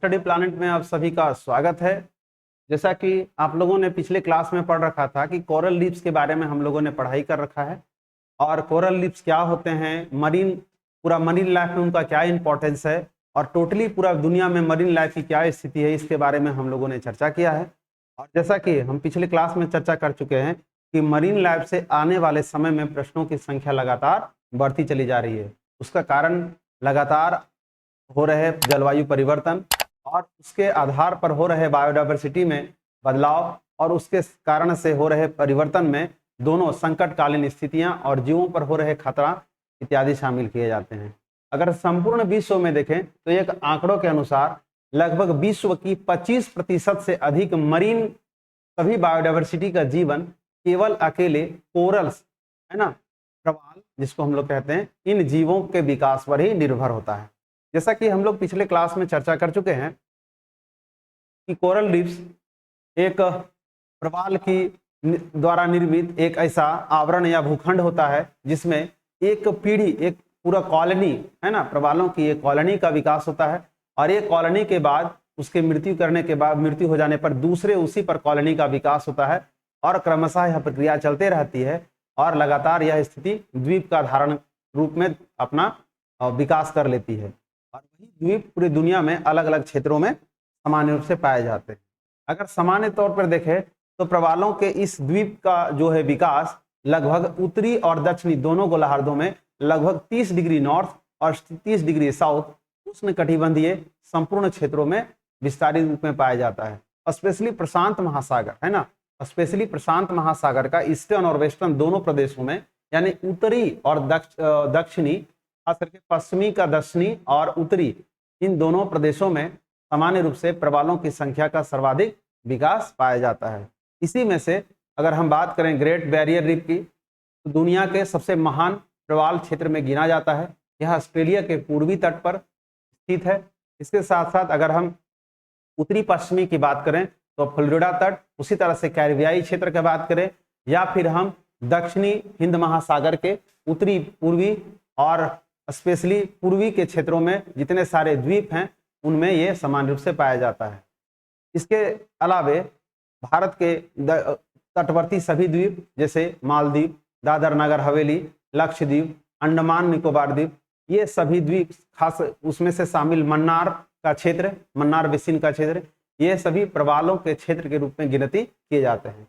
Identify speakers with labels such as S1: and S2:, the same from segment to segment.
S1: Study planet में आप सभी का स्वागत है। जैसा कि आप लोगों ने पिछले क्लास में पढ़ रखा था कि कोरल रीफ्स के बारे में हम लोगों ने पढ़ाई कर रखा है और कोरल रीफ्स क्या होते हैं, पूरा मरीन लाइफ में उनका क्या इंपॉर्टेंस है और टोटली पूरा दुनिया में मरीन लाइफ की क्या स्थिति है, इसके बारे में हम लोगों ने चर्चा किया है। और जैसा कि हम पिछले क्लास में चर्चा कर चुके हैं कि मरीन लाइफ से आने वाले समय में प्रश्नों की संख्या लगातार बढ़ती चली जा रही है। उसका कारण लगातार हो रहे जलवायु परिवर्तन और उसके आधार पर हो रहे बायोडायवर्सिटी में बदलाव और उसके कारण से हो रहे परिवर्तन में दोनों संकटकालीन स्थितियां और जीवों पर हो रहे खतरा इत्यादि शामिल किए जाते हैं। अगर संपूर्ण विश्व में देखें तो एक आंकड़ों के अनुसार लगभग विश्व की 25% से अधिक मरीन सभी बायोडायवर्सिटी का जीवन केवल अकेले कोरल्स है ना, प्रवाल जिसको हम लोग कहते हैं, इन जीवों के विकास पर ही निर्भर होता है। जैसा कि हम लोग पिछले क्लास में चर्चा कर चुके हैं कि कोरल रीफ्स एक प्रवाल की द्वारा निर्मित एक ऐसा आवरण या भूखंड होता है जिसमें एक पीढ़ी, एक पूरा कॉलोनी है ना, प्रवालों की एक कॉलोनी का विकास होता है और एक कॉलोनी के बाद उसके मृत्यु हो जाने पर दूसरे उसी पर कॉलोनी का विकास होता है और क्रमशः यह प्रक्रिया चलते रहती है और लगातार यह स्थिति द्वीप का धारण रूप में अपना विकास कर लेती है। और वही द्वीप पूरी दुनिया में अलग अलग क्षेत्रों में सामान्य रूप से पाए जाते हैं। अगर सामान्य तौर पर देखें तो प्रवालों के इस द्वीप का जो है विकास लगभग उत्तरी और दक्षिणी दोनों गोलार्धों में लगभग 30 डिग्री नॉर्थ और 30 डिग्री साउथ उष्णकटिबंधीय संपूर्ण क्षेत्रों में विस्तारित रूप में पाया जाता है। स्पेशली प्रशांत महासागर है ना, स्पेशली प्रशांत महासागर का ईस्टर्न और वेस्टर्न दोनों प्रदेशों में, यानी उत्तरी और दक्षिणी, खास करके पश्चिमी का दक्षिणी और उत्तरी, इन दोनों प्रदेशों में सामान्य रूप से प्रवालों की संख्या का सर्वाधिक विकास पाया जाता है। इसी में से अगर हम बात करें ग्रेट बैरियर रीफ की, तो दुनिया के सबसे महान प्रवाल क्षेत्र में गिना जाता है। यह ऑस्ट्रेलिया के पूर्वी तट पर स्थित है। इसके साथ साथ अगर हम उत्तरी पश्चिमी की बात करें तो फ्लोरिडा तट, उसी तरह से कैरिबियाई क्षेत्र की बात करें या फिर हम दक्षिणी हिंद महासागर के उत्तरी पूर्वी और स्पेशली पूर्वी के क्षेत्रों में जितने सारे द्वीप हैं उनमें ये सामान्य रूप से पाया जाता है। इसके अलावे भारत के तटवर्ती सभी द्वीप जैसे मालदीव, दादर नगर हवेली, लक्षद्वीप, अंडमान निकोबार द्वीप, ये सभी द्वीप, खास उसमें से शामिल मन्नार का क्षेत्र, मन्नार बेसिन का क्षेत्र, ये सभी प्रवालों के क्षेत्र के रूप में गिनती किए जाते हैं।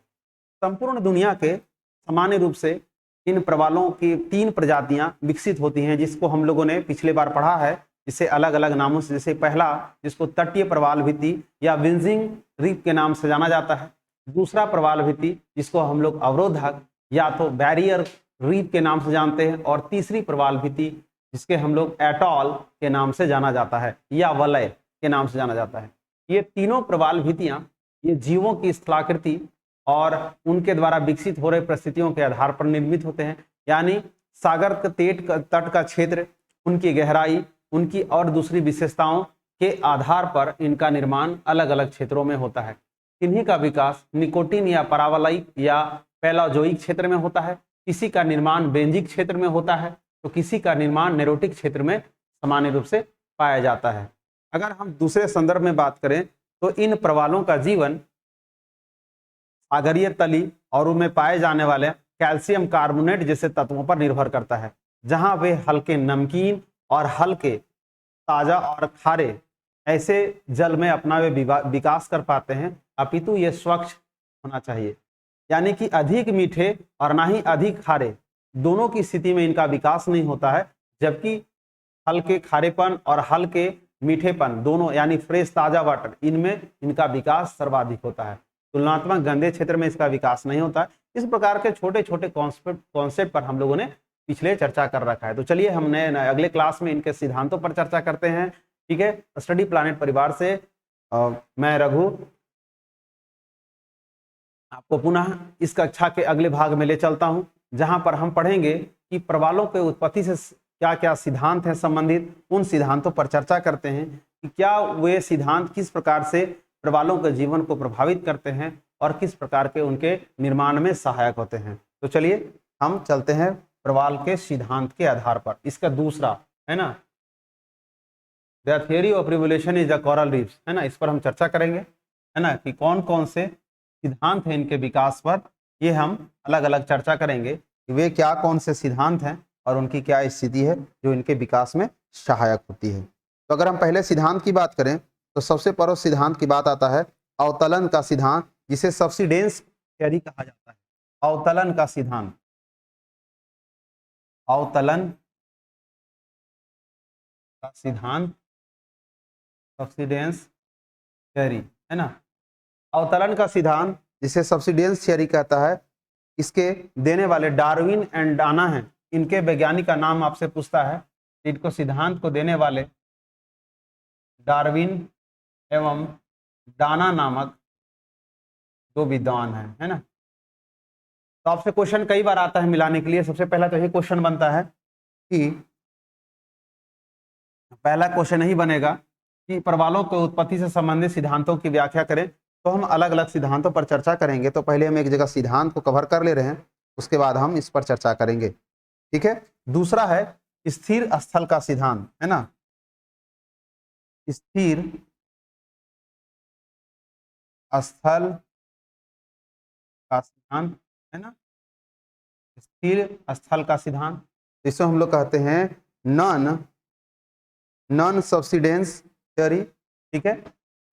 S1: संपूर्ण दुनिया के सामान्य रूप से इन प्रवालों की 3 प्रजातियां विकसित होती हैं, जिसको हम लोगों ने पिछले बार पढ़ा है, जिसे अलग अलग नामों से, जैसे पहला जिसको तटीय प्रवाल भित्ति या विंजिंग रीफ के नाम से जाना जाता है, दूसरा प्रवाल भित्ति जिसको हम लोग अवरोधक या तो बैरियर रीफ के नाम से जानते हैं, और तीसरी प्रवाल भित्ति जिसके हम लोग एटॉल के नाम से जाना जाता है या वलय के नाम से जाना जाता है। ये तीनों प्रवाल भित्तियां ये जीवों की स्थलाकृति और उनके द्वारा विकसित हो रहे परिस्थितियों के आधार पर निर्मित होते हैं, यानी सागर के तट का क्षेत्र, उनकी गहराई, उनकी और दूसरी विशेषताओं के आधार पर इनका निर्माण अलग अलग क्षेत्रों में होता है। इन्हीं का विकास निकोटिन या परावलयिक या पैलाजोइक क्षेत्र में होता है, किसी का निर्माण बेंजिक क्षेत्र में होता है, तो किसी का निर्माण नेरोटिक क्षेत्र में सामान्य रूप से पाया जाता है। अगर हम दूसरे संदर्भ में बात करें तो इन प्रवालों का जीवन सागरीय तली और उनमें पाए जाने वाले कैल्शियम कार्बोनेट जैसे तत्वों पर निर्भर करता है, जहां वे हल्के नमकीन और हल्के ताजा और खारे ऐसे जल में अपना वे विकास कर पाते हैं, अपितु ये स्वच्छ होना चाहिए, यानी कि अधिक मीठे और ना ही अधिक खारे, दोनों की स्थिति में इनका विकास नहीं होता है, जबकि हल्के खारेपन और हल्के मीठेपन दोनों, यानी फ्रेश ताजा वाटर, इनमें इनका विकास सर्वाधिक होता है। तुलनात्मक गंदे क्षेत्र में इसका विकास नहीं होता है। इस प्रकार के छोटे छोटे कॉन्सेप्ट पर हम लोगों ने पिछले चर्चा कर रखा है। तो चलिए हमने अगले क्लास में इनके सिद्धांतों पर चर्चा करते हैं। ठीक है, स्टडी प्लैनेट परिवार से मैं रघु आपको पुनः इस कक्षा के अगले भाग में ले चलता हूं, जहां पर हम पढ़ेंगे कि प्रवालों के उत्पत्ति से क्या क्या सिद्धांत हैं संबंधित, उन सिद्धांतों पर चर्चा करते हैं कि क्या वे सिद्धांत किस प्रकार से प्रवालों के जीवन को प्रभावित करते हैं और किस प्रकार के उनके निर्माण में सहायक होते हैं। तो चलिए हम चलते हैं प्रवाल के सिद्धांत के आधार पर। इसका दूसरा है ना, the theory of revolution is the coral reefs, है ना, इस पर हम चर्चा करेंगे, है ना, कि कौन कौन से सिद्धांत हैं इनके विकास पर, ये हम अलग अलग चर्चा करेंगे कि वे क्या कौन से सिद्धांत हैं और उनकी क्या स्थिति है जो इनके विकास में सहायक होती है। तो अगर हम पहले सिद्धांत की बात करें तो सबसे परोक्ष सिद्धांत की बात आता है अवतलन का सिद्धांत, जिसे सब्सिडेंस थियरी कहा जाता है। अवतलन का सिद्धांत, अवतलन का सिद्धांत, सब्सिडेंस थियरी, है ना। अवतरण का सिद्धांत जिसे सब्सिडेंस थियरी कहता है, इसके देने वाले डार्विन एंड डाना हैं। इनके वैज्ञानिक का नाम आपसे पूछता है, इनको सिद्धांत को देने वाले डार्विन एवं डाना नामक दो विद्वान हैं, है ना। तो आपसे क्वेश्चन कई बार आता है मिलाने के लिए। सबसे पहला तो यही क्वेश्चन बनता है कि पहला क्वेश्चन यही बनेगा कि परमाणुओं की उत्पत्ति से संबंधित सिद्धांतों की व्याख्या करें। तो हम अलग अलग सिद्धांतों पर चर्चा करेंगे। तो पहले हम एक जगह सिद्धांत को कवर कर ले रहे हैं, उसके बाद हम इस पर चर्चा करेंगे, ठीक है। दूसरा है स्थिर स्थल का सिद्धांत, है ना, स्थिर स्थल का सिद्धांत, है ना, स्थिर स्थल का सिद्धांत, जिसे हम लोग कहते हैं नॉन सब्सिडेंस थ्योरी, ठीक है।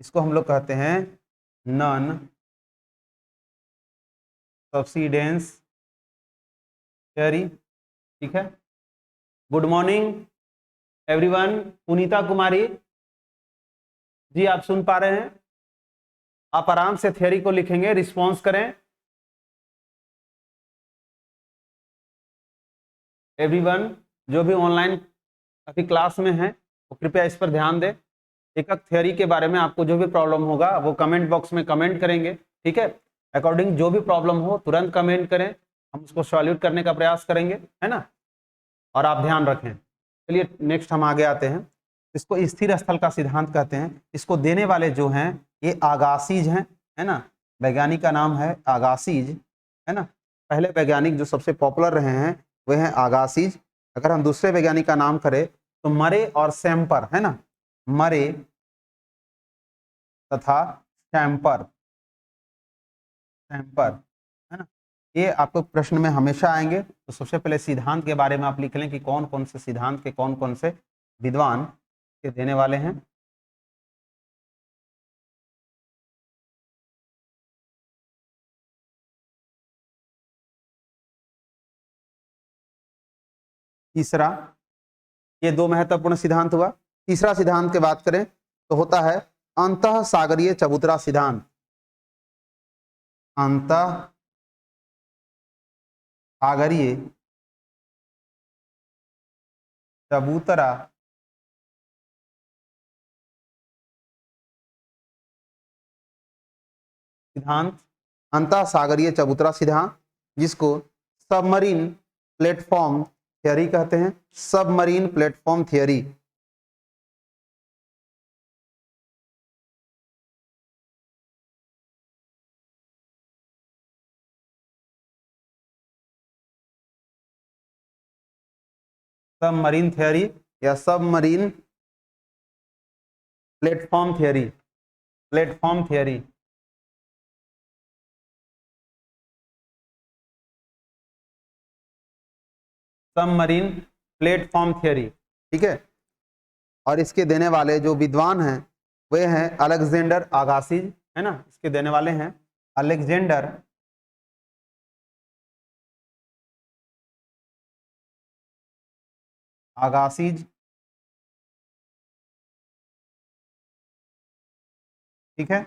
S1: इसको हम लोग कहते हैं नॉन सब्सिडेंस थ्योरी, ठीक है। Good morning everyone. Punita Kumari ji, आप सुन पा रहे हैं? आप आराम से थ्योरी को लिखेंगे, रिस्पॉन्स करें। एवरीवन जो भी ऑनलाइन अभी क्लास में है वो कृपया इस पर ध्यान दें। एक एक थ्योरी के बारे में आपको जो भी प्रॉब्लम होगा वो कमेंट बॉक्स में कमेंट करेंगे, ठीक है। अकॉर्डिंग जो भी प्रॉब्लम हो तुरंत कमेंट करें, हम उसको सॉल्यूट करने का प्रयास करेंगे, है ना। और आप ध्यान रखें। चलिए नेक्स्ट हम आगे आते हैं। इसको स्थिर स्थल का सिद्धांत कहते हैं। इसको देने वाले जो हैं ये आगासीज हैं, है ना। वैज्ञानिक का नाम है आगासीज, है ना। पहले वैज्ञानिक जो सबसे पॉपुलर रहे हैं वे हैं आगासीज। अगर हम दूसरे वैज्ञानिक का नाम करें तो मरे और सैम्पर, है ना, मरे तथा सैम्पर, सैम्पर, है ना। ये आपको प्रश्न में हमेशा आएंगे। तो सबसे पहले सिद्धांत के बारे में आप लिख लें कि कौन कौन से सिद्धांत के कौन कौन से विद्वान के देने वाले हैं। तीसरा, ये दो महत्वपूर्ण सिद्धांत हुआ। तीसरा सिद्धांत की बात करें तो होता है अंतः सागरीय चबूतरा सिद्धांत। अंतः सागरीय चबूतरा सिद्धांत, अंतः सागरीय चबूतरा सिद्धांत, जिसको सबमरीन प्लेटफॉर्म थियरी कहते हैं। Submarine platform theory, submarine theory या submarine platform theory, platform theory, submarine platform theory, ठीक है। और इसके देने वाले जो विद्वान हैं वे हैं अलेक्जेंडर आगासीज, है ना। इसके देने वाले हैं अलेक्जेंडर आगासीज, ठीक है।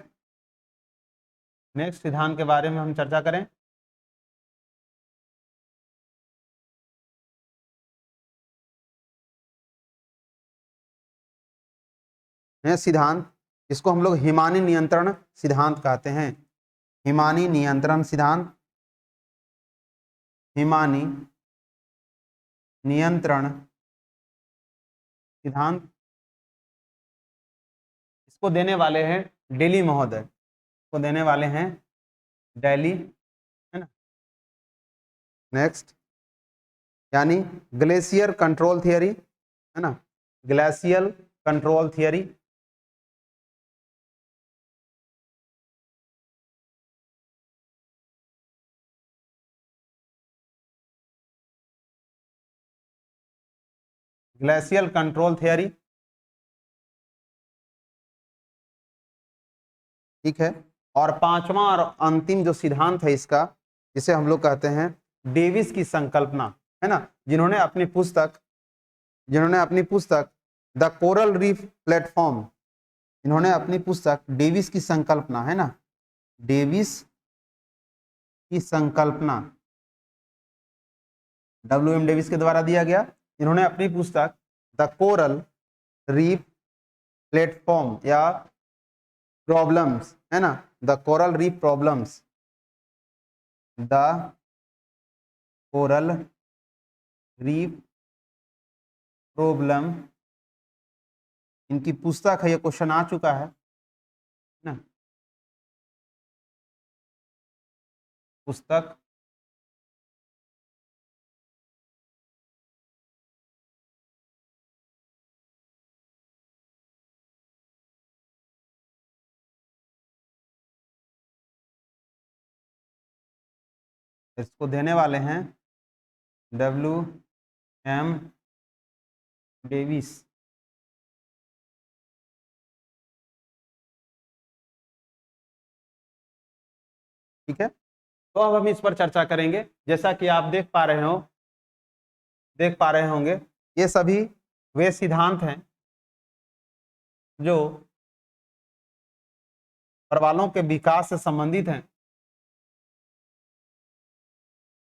S1: नेक्स्ट सिद्धांत के बारे में हम चर्चा करें। नेक्स्ट सिद्धांत, इसको हम लोग हिमानी नियंत्रण सिद्धांत कहते हैं। हिमानी नियंत्रण सिद्धांत, हिमानी नियंत्रण सिद्धांत, इसको देने वाले हैं डेली महोदय, को देने वाले हैं डेली, है ना। नेक्स्ट, यानी ग्लेशियर कंट्रोल थियरी, है ना, glacial control theory, glacial control theory, ठीक है। और पांचवा और अंतिम जो सिद्धांत है इसका, जिसे हम लोग कहते हैं डेविस की संकल्पना, है ना, जिन्होंने अपनी पुस्तक द कोरल रीफ प्लेटफॉर्म, इन्होंने अपनी पुस्तक डेविस की संकल्पना, है ना, डेविस की संकल्पना, WM डेविस के द्वारा दिया गया। इन्होंने अपनी पुस्तक द कोरल रीफ प्लेटफॉर्म या प्रॉब्लम्स, है ना, the coral reef problems, the coral reef problem, इनकी पुस्तक है, ये क्वेश्चन आ चुका है ना, पुस्तक इसको देने वाले हैं WM डेविस, ठीक है। तो अब हम इस पर चर्चा करेंगे। जैसा कि आप देख पा रहे होंगे, ये सभी वे सिद्धांत हैं जो प्रवालों के विकास से संबंधित हैं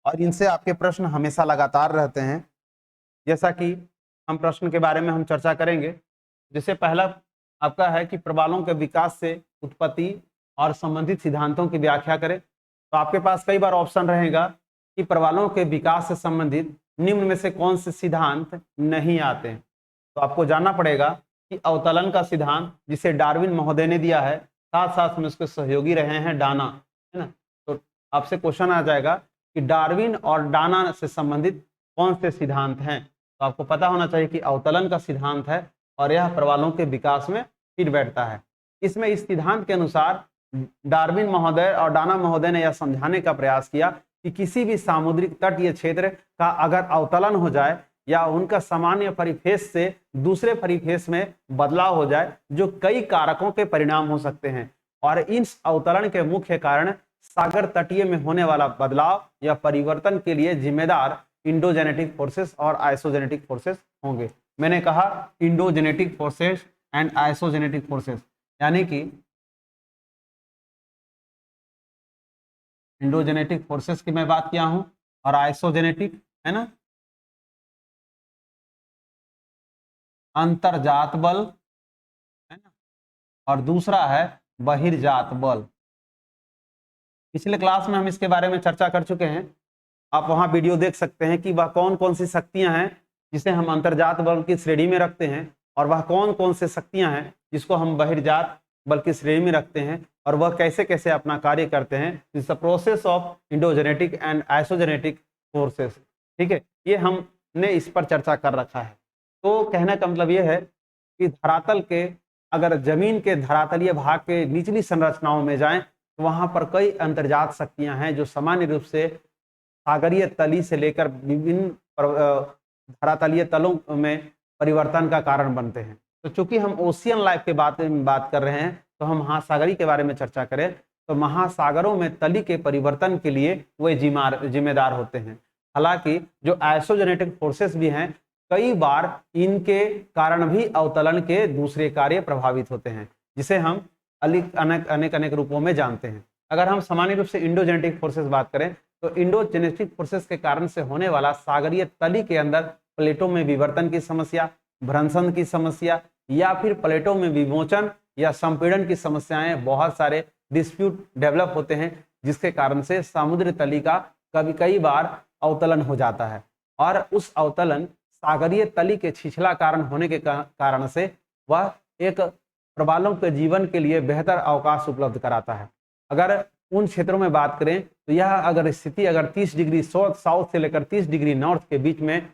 S1: और इनसे आपके प्रश्न हमेशा लगातार रहते हैं। जैसा कि हम प्रश्न के बारे में हम चर्चा करेंगे। जैसे पहला आपका है कि प्रवालों के विकास से उत्पत्ति और संबंधित सिद्धांतों की व्याख्या करें। तो आपके पास कई बार ऑप्शन रहेगा कि प्रवालों के विकास से संबंधित निम्न में से कौन से सिद्धांत नहीं आते हैं। तो आपको जानना पड़ेगा कि अवतलन का सिद्धांत, जिसे डार्विन महोदय ने दिया है, साथ साथ में उसके सहयोगी रहे हैं डाना, है ना। तो आपसे क्वेश्चन आ जाएगा कि डार्विन और डाना से संबंधित कौन से सिद्धांत हैं। तो आपको पता होना चाहिए कि अवतलन का सिद्धांत है और यह प्रवालों के विकास में फिट बैठता है। इसमें इस सिद्धांत के अनुसार डार्विन महोदय और डाना महोदय ने यह समझाने का प्रयास किया कि किसी भी सामुद्रिक तटीय क्षेत्र का अगर अवतलन हो जाए या उनका सामान्य परिवेश से दूसरे परिवेश में बदलाव हो जाए, जो कई कारकों के परिणाम हो सकते हैं, और इस अवतरण के मुख्य कारण सागर तटीय में होने वाला बदलाव या परिवर्तन के लिए जिम्मेदार इंडोजेनेटिक फोर्सेस और आइसोजेनेटिक फोर्सेस होंगे। मैंने कहा endogenetic forces and isogenetic forces, यानी कि इंडोजेनेटिक फोर्सेस की मैं बात किया हूं और आइसोजेनेटिक, है ना, अंतर्जात बल, है ना, और दूसरा है बहिर्जात बल। पिछले क्लास में हम इसके बारे में चर्चा कर चुके हैं। आप वहां वीडियो देख सकते हैं कि वह कौन कौन सी शक्तियां हैं जिसे हम अंतर्जात बल की श्रेणी में रखते हैं, और वह कौन कौन से शक्तियां हैं जिसको हम बहिर्जात बल की श्रेणी में रखते हैं, और वह कैसे कैसे अपना कार्य करते हैं। It's the process of endogenetic and isogenetic forces, ठीक है। ये हमने इस पर चर्चा कर रखा है। तो कहने का मतलब यह है कि धरातल के, अगर जमीन के धरातलीय भाग के निचली संरचनाओं में जाएं तो वहां पर कई अंतर्जात शक्तियां हैं जो सामान्य रूप से सागरीय तली से लेकर विभिन्न धरातलीय तलों में परिवर्तन का कारण बनते हैं। तो चूंकि हम ओशियन लाइफ के बारे में बात कर रहे हैं, तो हम महासागरी के बारे में चर्चा करें तो महासागरों में तली के परिवर्तन के लिए वे जिम्मेदार होते हैं। हालांकि जो आइसोजेनेटिक फोर्सेस भी हैं, कई बार इनके कारण भी अवतलन के दूसरे कार्य प्रभावित होते हैं, जिसे हम अनेक रूपों में जानते हैं। अगर हम सामान्य रूप से इंडोजेनेटिक फोर्सेस बात करें तो इंडोजेनेटिक फोर्सेस के कारण से होने वाला सागरीय तली के अंदर प्लेटों में विवर्तन की समस्या, भ्रंशन की समस्या, या फिर प्लेटों में विमोचन या संपीड़न की समस्याएं, बहुत सारे डिस्प्यूट डेवलप होते हैं, जिसके कारण से समुद्र तली का कई बार अवतलन हो जाता है, और उस अवतलन सागरीय तली के छिछला कारण होने के कारण से वह एक प्रवालों के जीवन के लिए बेहतर अवकाश उपलब्ध कराता है। अगर उन क्षेत्रों में बात करें तो यह अगर स्थिति 30 डिग्री साउथ से लेकर 30 डिग्री नॉर्थ के बीच में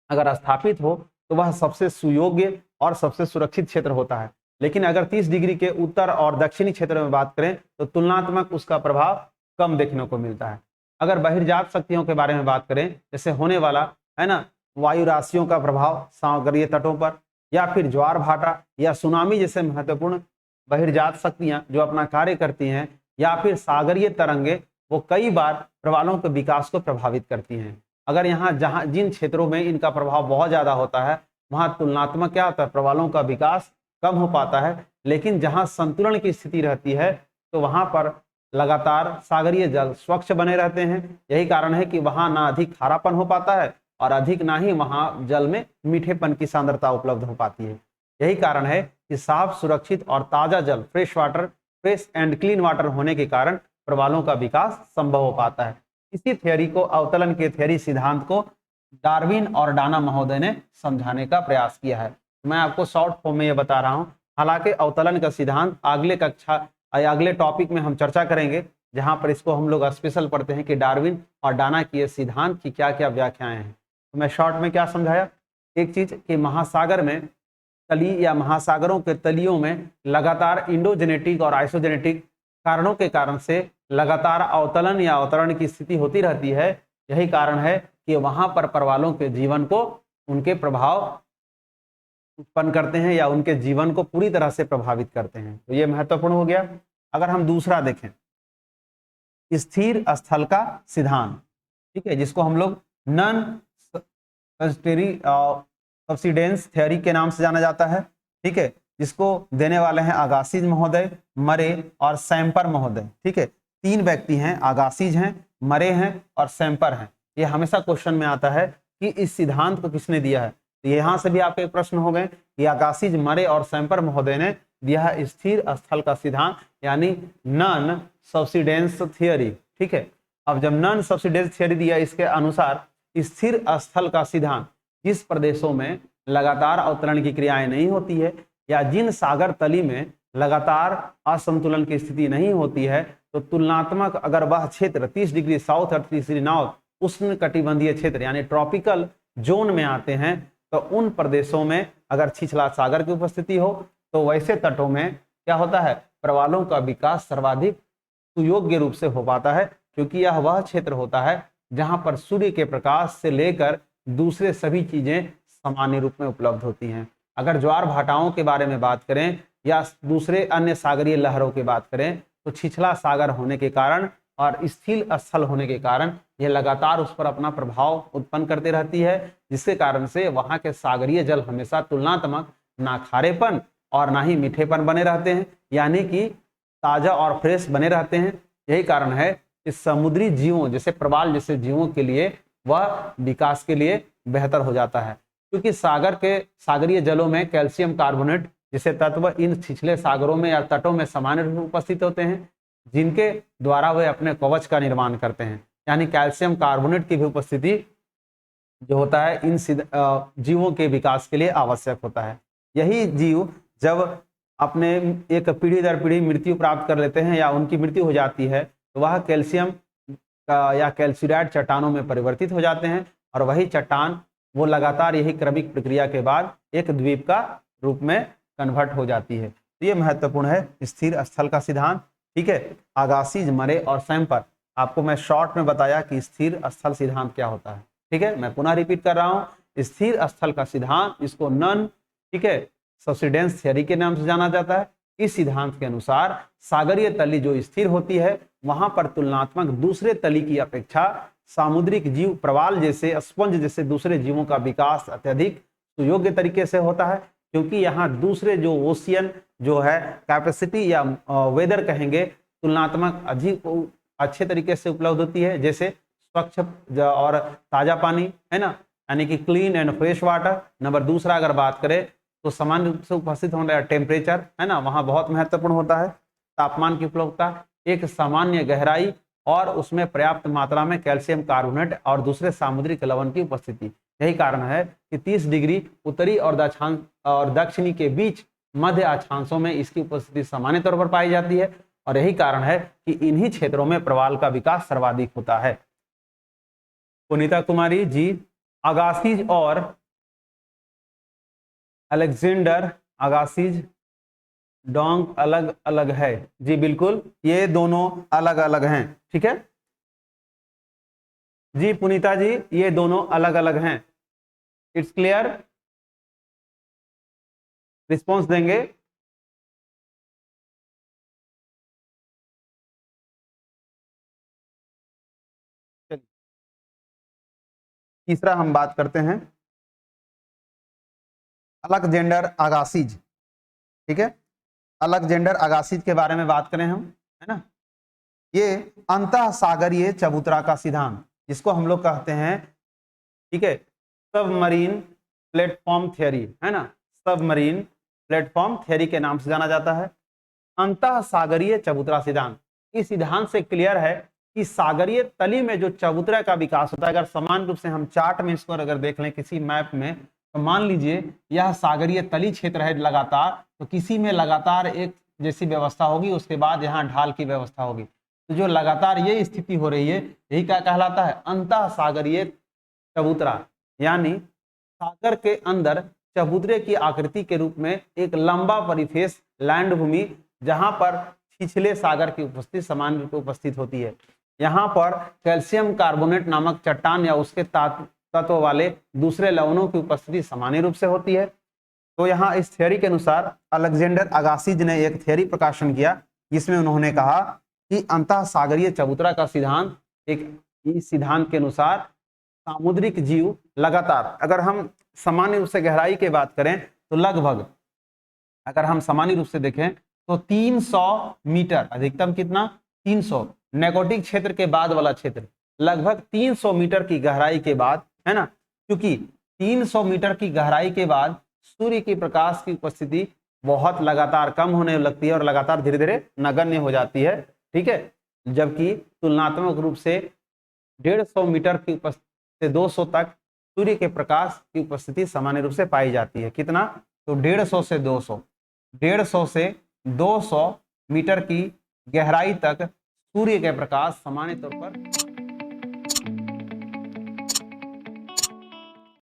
S1: अगर स्थापित हो तो वह सबसे सुयोग्य और सबसे सुरक्षित क्षेत्र होता है। लेकिन अगर 30 डिग्री के उत्तर और दक्षिणी क्षेत्र में बात करें तो तुलनात्मक उसका प्रभाव कम देखने को मिलता है। अगर बहिर्जात शक्तियों के बारे में बात करें, जैसे होने वाला है ना वायु राशियों का प्रभाव सागरीय तटों पर, या फिर ज्वार भाटा या सुनामी जैसे महत्वपूर्ण बहिर्जात शक्तियां जो अपना कार्य करती हैं, या फिर सागरीय तरंगे, वो कई बार प्रवालों के विकास को प्रभावित करती हैं। अगर यहाँ जिन क्षेत्रों में इनका प्रभाव बहुत ज्यादा होता है वहां तुलनात्मक क्या होता है, प्रवालों का विकास कम हो पाता है। लेकिन जहां संतुलन की स्थिति रहती है तो वहां पर लगातार सागरीय जल स्वच्छ बने रहते हैं। यही कारण है कि वहां ना अधिक खारापन हो पाता है और अधिक ना ही वहां जल में मीठेपन की सांद्रता उपलब्ध हो पाती है। यही कारण है कि साफ, सुरक्षित और ताजा जल, फ्रेश एंड क्लीन वाटर होने के कारण प्रवालों का विकास संभव हो पाता है। इसी थ्योरी को, अवतलन के थ्योरी सिद्धांत को डार्विन और डाना महोदय ने समझाने का प्रयास किया है। मैं आपको शॉर्ट फॉर्म में ये बता रहा हूँ। हालांकि अवतलन का सिद्धांत अगले टॉपिक में हम चर्चा करेंगे, जहां पर इसको हम लोग स्पेशल पढ़ते हैं कि डार्विन और डाना की ये सिद्धांत की क्या क्या व्याख्याएं हैं। तो मैं शॉर्ट में क्या समझाया, एक चीज कि महासागर में तली या महासागरों के तलियों में लगातार इंडोजेनेटिक और आइसोजेनेटिक कारणों के कारण से लगातार अवतलन या अवतरण की स्थिति होती रहती है। यही कारण है कि वहां पर प्रवालों के जीवन को, उनके प्रभाव उत्पन्न करते हैं या उनके जीवन को पूरी तरह से प्रभावित करते हैं। तो ये महत्वपूर्ण हो गया। अगर हम दूसरा देखें, स्थिर स्थल का सिद्धांत, ठीक है, जिसको हम लोग नॉन सब्सिडेंस थ्योरी के नाम से जाना जाता है, ठीक है, जिसको देने वाले हैं अगासिज महोदय, मरे और सैम्पर महोदय। ठीक है, तीन व्यक्ति हैं, अगासिज हैं, मरे हैं और सैम्पर हैं। ये हमेशा क्वेश्चन में आता है कि इस सिद्धांत को किसने दिया है। तो यहाँ से भी आपके एक प्रश्न हो गए कि अगासिज, मरे और सैम्पर महोदय ने दिया है स्थिर स्थल का सिद्धांत, यानी नॉन सब्सिडेंस थ्योरी। ठीक है, अब जब नॉन सब्सिडेंस थ्योरी दिया, इसके अनुसार स्थिर स्थल का सिद्धांत जिस प्रदेशों में लगातार अवतरण की क्रियाएं नहीं होती है या जिन सागर तली में लगातार असंतुलन की स्थिति नहीं होती है, तो तुलनात्मक अगर वह क्षेत्र 30 डिग्री साउथ और 30 डिग्री नॉर्थ उष्ण कटिबंधीय क्षेत्र यानी ट्रॉपिकल जोन में आते हैं, तो उन प्रदेशों में अगर छिछला सागर की उपस्थिति हो तो वैसे तटों में क्या होता है, प्रवालों का विकास सर्वाधिक सुयोग्य रूप से हो पाता है, क्योंकि यह वह क्षेत्र होता है जहां पर सूर्य के प्रकाश से लेकर दूसरे सभी चीजें सामान्य रूप में उपलब्ध होती हैं। अगर ज्वार भाटाओं के बारे में बात करें या दूसरे अन्य सागरीय लहरों की बात करें, तो छिछला सागर होने के कारण और स्थिर स्थल होने के कारण यह लगातार उस पर अपना प्रभाव उत्पन्न करती रहती है, जिसके कारण से वहां के सागरीय जल हमेशा तुलनात्मक ना खारेपन और ना ही मीठेपन बने रहते हैं, यानी कि ताजा और फ्रेश बने रहते हैं। यही कारण है कि समुद्री जीवों जैसे प्रवाल जैसे जीवों के लिए वह विकास के लिए बेहतर हो जाता है, क्योंकि सागरीय जलों में कैल्शियम कार्बोनेट जैसे तत्व इन छिछले सागरों में या तटों में सामान्य रूप में उपस्थित होते हैं, जिनके द्वारा वे अपने कवच का निर्माण करते हैं। यानी कैल्शियम कार्बोनेट की भी उपस्थिति जो होता है इन जीवों के विकास के लिए आवश्यक होता है। यही जीव जब अपने एक पीढ़ी दर पीढ़ी मृत्यु प्राप्त कर लेते हैं या उनकी मृत्यु हो जाती है, तो वह कैल्शियम या कैल्शियराइड चट्टानों में परिवर्तित हो जाते हैं, और वही चट्टान वो लगातार यही क्रमिक प्रक्रिया के बाद एक द्वीप का रूप में कन्वर्ट हो जाती है। तो ये महत्वपूर्ण है स्थिर स्थल का सिद्धांत। ठीक है, अगासिज, मरे और सैम्पर, आपको मैं शॉर्ट में बताया कि स्थिर स्थल सिद्धांत क्या होता है। ठीक है, मैं पुनः रिपीट कर रहा हूँ, स्थिर स्थल का सिद्धांत, इसको नॉन, ठीक है, सब्सिडेंस थ्योरी के नाम से जाना जाता है। इस सिद्धांत के अनुसार सागरीय तली जो स्थिर होती है वहां पर तुलनात्मक दूसरे तली की अपेक्षा सामुद्रिक जीव, प्रवाल जैसे, स्पंज जैसे दूसरे जीवों का विकास अत्यधिक सुयोग्य तरीके से होता है, क्योंकि यहाँ दूसरे जो ओशियन जो है कैपेसिटी या वेदर कहेंगे तुलनात्मक अधिक अच्छे तरीके से उपलब्ध होती है, जैसे स्वच्छ और ताजा पानी, है ना, यानी कि clean and fresh water. Number दूसरा अगर बात करें तो सामान्य रूप से उपस्थित होने वाला टेम्परेचर, है ना, वहाँ बहुत महत्वपूर्ण होता है। तापमान की उपलब्धता, एक सामान्य गहराई और उसमें पर्याप्त मात्रा में कैल्शियम कार्बोनेट और दूसरे सामुद्रिक लवण की उपस्थिति। यही कारण है कि 30 डिग्री उत्तरी और दक्षिणी के बीच मध्य अक्षांशों में इसकी उपस्थिति सामान्य तौर पर पाई जाती है, और यही कारण है कि इन्हीं क्षेत्रों में प्रवाल का विकास सर्वाधिक होता है। पुनीता कुमारी जी, अगासिज और अलेक्जेंडर अगासिज डोंग अलग अलग है। जी बिल्कुल, ये दोनों अलग अलग हैं। ठीक है जी पुनीता जी, ये दोनों अलग अलग हैं। It's clear? रिस्पॉन्स देंगे। तीसरा हम बात करते हैं अलेक्जेंडर अगासिज। ठीक है, अलेक्जेंडर अगासिज के बारे में बात करें हम, है ना। ये अंतः सागरीय चबूतरा का सिद्धांत, जिसको हम लोग कहते हैं, ठीक है, सबमरीन प्लेटफॉर्म थियरी, है ना। सबमरीन प्लेटफॉर्म थियरी के नाम से जाना जाता है। अंतः सागरीय चबूतरा सिद्धांत, इस सिद्धांत से क्लियर है कि सागरीय तली में जो चबूतरा का विकास होता है, अगर समान रूप से हम चार्ट में इसको अगर देख लें किसी मैप में, तो मान लीजिए यह सागरीय तली क्षेत्र है लगातार, तो किसी में लगातार एक जैसी व्यवस्था होगी, उसके बाद यहाँ ढाल की व्यवस्था होगी। तो जो लगातार ये स्थिति हो रही है, यही क्या कहलाता है? अंतः सागरीय चबूतरा, यानी सागर के अंदर चबूतरे की आकृति के रूप में एक लंबा परिफेस लैंड भूमि, जहां पर छिछले सागर की उपस्थिति सामान्य रूप से उपस्थित होती है। यहाँ पर कैल्शियम कार्बोनेट नामक चट्टान या उसके तत्व वाले दूसरे लवणों की उपस्थिति सामान्य रूप से होती है। तो यहाँ इस थियरी के अनुसार अलेक्जेंडर अगासिज ने एक थियरी प्रकाशन किया, जिसमें उन्होंने कहा कि अंतः सागरीय चबूतरा का सिद्धांत, एक इस सिद्धांत के अनुसार सामुद्रिक जीव लगातार, अगर हम सामान्य रूप से गहराई की बात करें तो लगभग, अगर हम सामान्य रूप से देखें तो 300 मीटर, अधिकतम कितना? 300, नैकोटिक क्षेत्र के बाद वाला क्षेत्र लगभग 300 मीटर की गहराई के बाद, है ना, क्योंकि 300 मीटर की गहराई के बाद सूर्य की प्रकाश की उपस्थिति बहुत लगातार कम होने लगती है और लगातार धीरे धीरे नगण्य हो जाती है। ठीक है, जबकि तुलनात्मक रूप से 150 मीटर की उपस्थिति से 200 तक सूर्य के प्रकाश की उपस्थिति सामान्य रूप से पाई जाती है। कितना? तो 150 से 200, 150 से 200 मीटर की गहराई तक सूर्य के प्रकाश सामान्य तौर पर